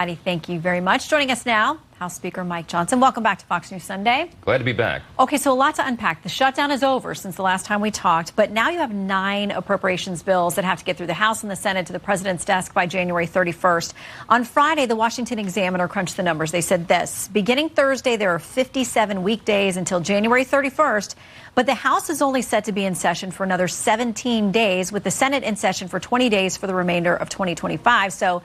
Thank you very much. Joining us now, House Speaker Mike Johnson. Welcome back to Fox News Sunday. Glad to be back. Okay, so a lot to unpack. The shutdown is over since the last time we talked, but now you have 9 appropriations bills that have to get through the House and the Senate to the president's desk by January 31st. On Friday, the Washington Examiner crunched the numbers. They said this: beginning Thursday, there are 57 weekdays until January 31st, but the House is only set to be in session for another 17 days, with the Senate in session for 20 days for the remainder of 2025. So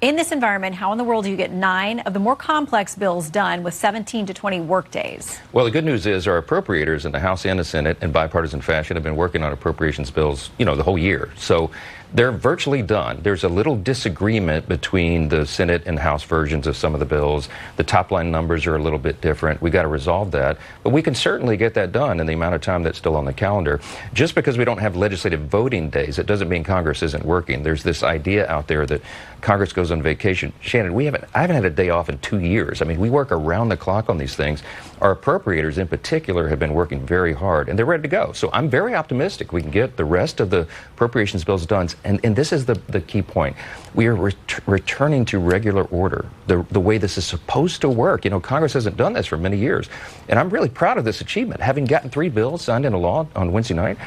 in this environment, how in the world do you get 9 of the more complex bills done with 17 to 20 work days? Well, the good news is our appropriators in the House and the Senate in bipartisan fashion have been working on appropriations bills, the whole year. So they're virtually done. There's a little disagreement between the Senate and House versions of some of the bills. The top line numbers are a little bit different. We got to resolve that. But we can certainly get that done in the amount of time that's still on the calendar. Just because we don't have legislative voting days, it doesn't mean Congress isn't working. There's this idea out there that Congress goes on vacation. Shannon, I haven't had a day off in 2 years. I mean, we work around the clock on these things. Our appropriators in particular have been working very hard, and they're ready to go. So I'm very optimistic we can get the rest of the appropriations bills done. And this is the key point. We are returning to regular order, the way this is supposed to work. Congress hasn't done this for many years. And I'm really proud of this achievement. Having gotten 3 bills signed into law on Wednesday night,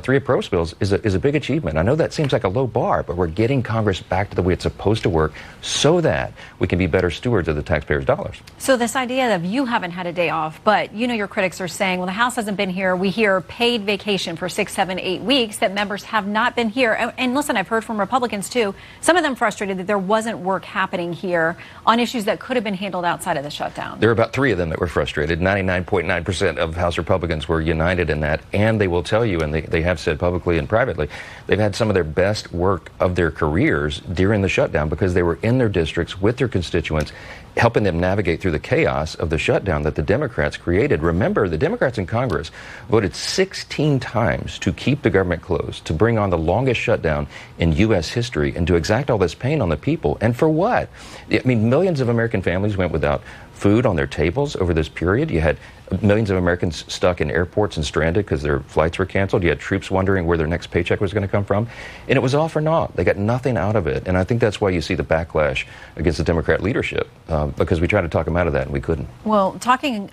3 approach bills is a big achievement. I know that seems like a low bar, but we're getting Congress back to the way it's supposed to work so that we can be better stewards of the taxpayers' dollars. So this idea of you haven't had a day off, but your critics are saying, well, the House hasn't been here. We hear paid vacation for 6, 7, 8 weeks, that members have not been here. And listen, I've heard from Republicans, too, some of them frustrated that there wasn't work happening here on issues that could have been handled outside of the shutdown. There were about 3 of them that were frustrated. 99.9% of House Republicans were united in that. And they will tell you, and they have said publicly and privately, they've had some of their best work of their careers during the shutdown because they were in their districts with their constituents, helping them navigate through the chaos of the shutdown that the Democrats created. Remember, the Democrats in Congress voted 16 times to keep the government closed, to bring on the longest shutdown in U.S. history, and to exact all this pain on the people. And for what? I mean, millions of American families went without food on their tables over this period. You had millions of Americans stuck in airports and stranded because their flights were canceled. You had troops wondering where their next paycheck was going to come from. And it was all for naught. They got nothing out of it. And I think that's why you see the backlash against the Democrat leadership, because we tried to talk them out of that and we couldn't. Well, speaking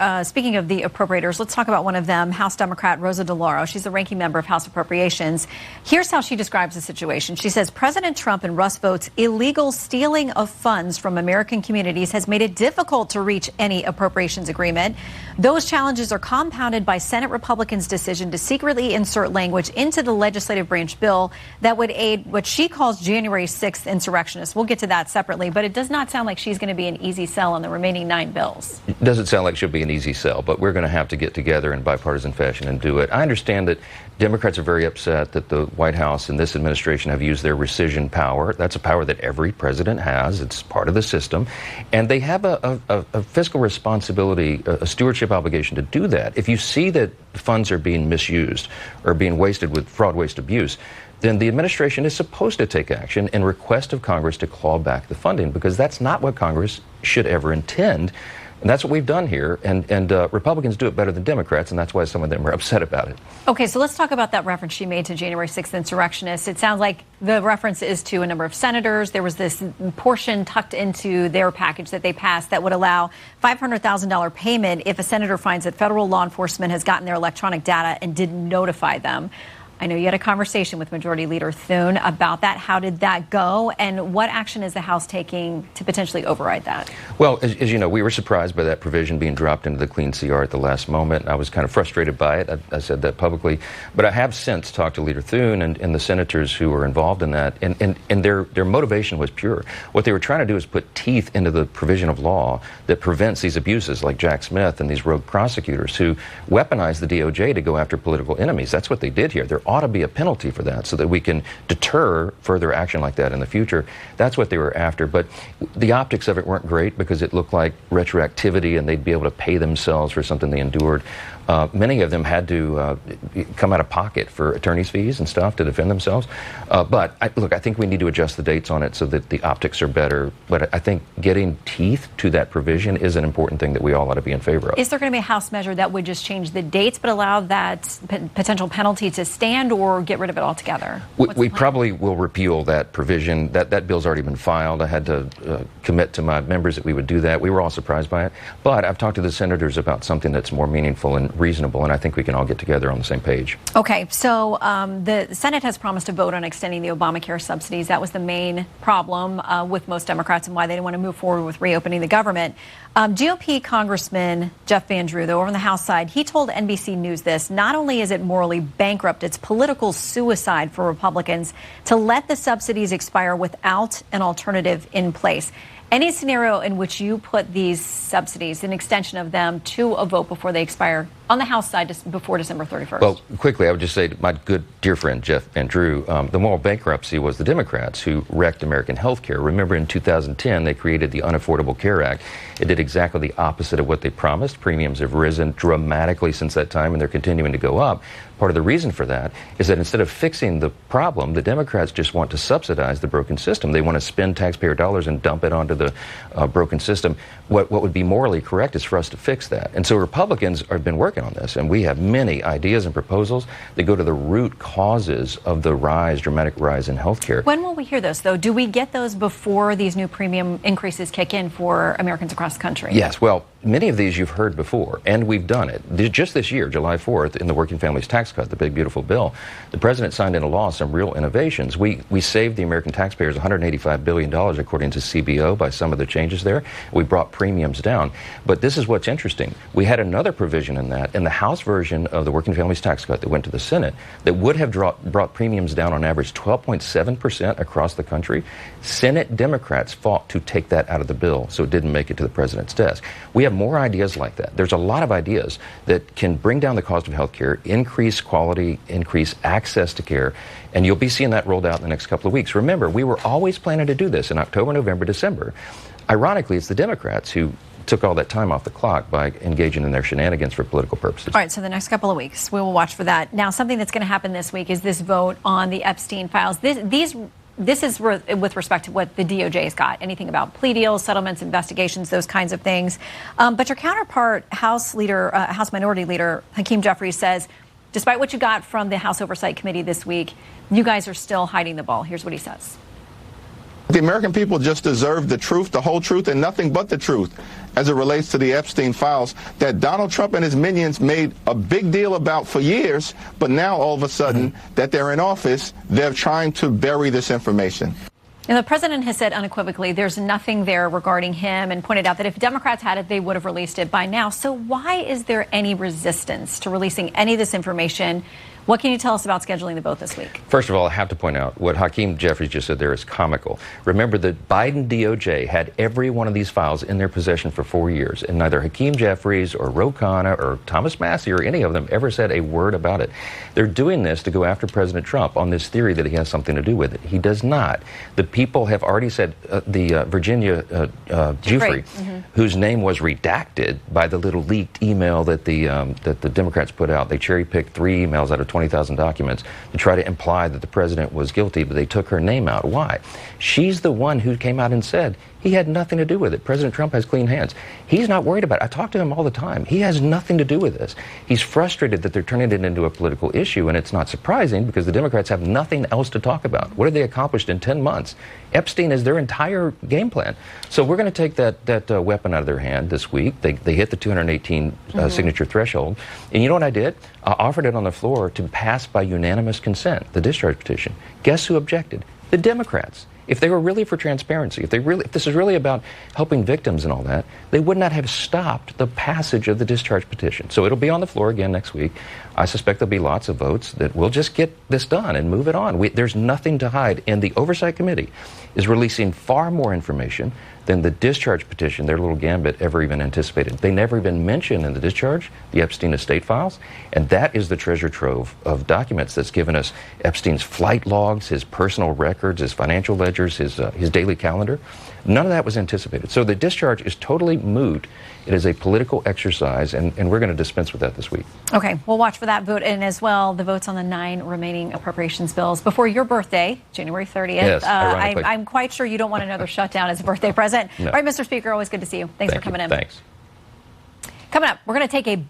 of the appropriators, let's talk about one of them, House Democrat Rosa DeLauro. She's the ranking member of House Appropriations. Here's how she describes the situation. She says President Trump and Russ Vought's illegal stealing of funds from American communities has made it difficult to reach any appropriations agreement. Those challenges are compounded by Senate Republicans' decision to secretly insert language into the legislative branch bill that would aid what she calls January 6th insurrectionists. We'll get to that separately, but it does not sound like she's going to be an easy sell on the remaining 9 bills. It doesn't sound like she'll be an easy sell, but we're going to have to get together in bipartisan fashion and do it. I understand that Democrats are very upset that the White House and this administration have used their rescission power. That's a power that every president has. It's part of the system. And they have a fiscal responsibility, a stewardship obligation to do that. If you see that funds are being misused or being wasted with fraud, waste, abuse, then the administration is supposed to take action and request of Congress to claw back the funding, because that's not what Congress should ever intend. And that's what we've done here, and Republicans do it better than Democrats, and that's why some of them are upset about it. Okay, so let's talk about that reference she made to January 6th insurrectionists. It sounds like the reference is to a number of senators. There was this portion tucked into their package that they passed that would allow $500,000 payment if a senator finds that federal law enforcement has gotten their electronic data and didn't notify them. I know you had a conversation with Majority Leader Thune about that. How did that go? And what action is the House taking to potentially override that? Well, as you know, we were surprised by that provision being dropped into the clean CR at the last moment. I was kind of frustrated by it. I said that publicly. But I have since talked to Leader Thune and the senators who were involved in that. And their motivation was pure. What they were trying to do is put teeth into the provision of law that prevents these abuses, like Jack Smith and these rogue prosecutors who weaponize the DOJ to go after political enemies. That's what they did here. There ought to be a penalty for that so that we can deter further action like that in the future. That's what they were after. But the optics of it weren't great because it looked like retroactivity and they'd be able to pay themselves for something they endured. Many of them had to come out of pocket for attorney's fees and stuff to defend themselves. But I think we need to adjust the dates on it so that the optics are better. But I think getting teeth to that provision is an important thing that we all ought to be in favor of. Is there going to be a House measure that would just change the dates but allow that potential penalty to stand? and or get rid of it altogether? We probably will repeal that provision. That bill's already been filed. I had to commit to my members that we would do that. We were all surprised by it. But I've talked to the senators about something that's more meaningful and reasonable, and I think we can all get together on the same page. Okay, so the Senate has promised to vote on extending the Obamacare subsidies. That was the main problem with most Democrats and why they didn't want to move forward with reopening the government. GOP Congressman Jeff Van Drew, though, over on the House side, he told NBC News this: not only is it morally bankrupt, it's political suicide for Republicans to let the subsidies expire without an alternative in place. Any scenario in which you put these subsidies, an extension of them, to a vote before they expire on the House side before December 31st? Well, quickly, I would just say to my good dear friend Jeff Van Drew, the moral bankruptcy was the Democrats who wrecked American health care. Remember, in 2010, they created the Unaffordable Care Act. It did exactly the opposite of what they promised. Premiums have risen dramatically since that time, and they're continuing to go up. Part of the reason for that is that instead of fixing the problem, the Democrats just want to subsidize the broken system. They want to spend taxpayer dollars and dump it onto the broken system. What would be morally correct is for us to fix that. And so Republicans have been working on this, and we have many ideas and proposals that go to the root causes of the dramatic rise in health care. When will we hear those, though? Do we get those before these new premium increases kick in for Americans across the country? Yes. Well, many of these you've heard before, and we've done it. Just this year, July 4th, in the Working Families Tax Cut, the big, beautiful bill, the president signed into law some real innovations. We saved the American taxpayers $185 billion, according to CBO, by some of the changes there. We brought premiums down. But this is what's interesting. We had another provision in that, in the House version of the Working Families Tax Cut that went to the Senate, that would have brought premiums down on average 12.7% across the country. Senate Democrats fought to take that out of the bill, so it didn't make it to the president's desk. We have more ideas like that. There's a lot of ideas that can bring down the cost of health care, increase quality, increase access to care, and you'll be seeing that rolled out in the next couple of weeks. Remember, we were always planning to do this in October, November, December. Ironically, it's the Democrats who took all that time off the clock by engaging in their shenanigans for political purposes. All right, so the next couple of weeks, we will watch for that. Now, something that's going to happen this week is this vote on the Epstein files. This is with respect to what the DOJ's got, anything about plea deals, settlements, investigations, those kinds of things. But your counterpart, House Minority Leader Hakeem Jeffries, says, despite what you got from the House Oversight Committee this week, you guys are still hiding the ball. Here's what he says. The American people just deserve the truth, the whole truth, and nothing but the truth as it relates to the Epstein files that Donald Trump and his minions made a big deal about for years, but now all of a sudden that they're in office, they're trying to bury this information. And the president has said unequivocally there's nothing there regarding him, and pointed out that if Democrats had it, they would have released it by now. So why is there any resistance to releasing any of this information? What can you tell us about scheduling the vote this week? First of all, I have to point out what Hakeem Jeffries just said there is comical. Remember, the Biden DOJ had every one of these files in their possession for 4 years, and neither Hakeem Jeffries or Ro Khanna or Thomas Massie or any of them ever said a word about it. They're doing this to go after President Trump on this theory that he has something to do with it. He does not. The people have already said, the Virginia Giuffre, whose name was redacted by the little leaked email that the Democrats put out. They cherry-picked 3 emails out of 20,000 documents to try to imply that the president was guilty, but they took her name out. Why? She's the one who came out and said he had nothing to do with it. President Trump has clean hands. He's not worried about it. I talk to him all the time. He has nothing to do with this. He's frustrated that they're turning it into a political issue, and it's not surprising because the Democrats have nothing else to talk about. What have they accomplished in 10 months? Epstein is their entire game plan. So we're going to take that weapon out of their hand this week. They hit the 218 signature threshold. And you know what I did? I offered it on the floor to pass by unanimous consent, the discharge petition. Guess who objected? The Democrats. If they were really for transparency, if this is really about helping victims and all that, they would not have stopped the passage of the discharge petition. So it'll be on the floor again next week. I suspect there'll be lots of votes that will just get this done and move it on. There's nothing to hide. And the Oversight Committee is releasing far more information than the discharge petition, their little gambit, ever even anticipated. They never even mentioned in the discharge the Epstein estate files, and that is the treasure trove of documents that's given us Epstein's flight logs, his personal records, his financial ledgers, his daily calendar. None of that was anticipated. So the discharge is totally moot. It is a political exercise, and we're going to dispense with that this week. Okay, we'll watch for that vote, and as well, the votes on the 9 remaining appropriations bills before your birthday, January 30th. Yes, I'm quite sure you don't want another shutdown as a birthday present. No. All right, Mr. Speaker, always good to see you. Thanks for coming in. Thanks. Coming up, we're going to take a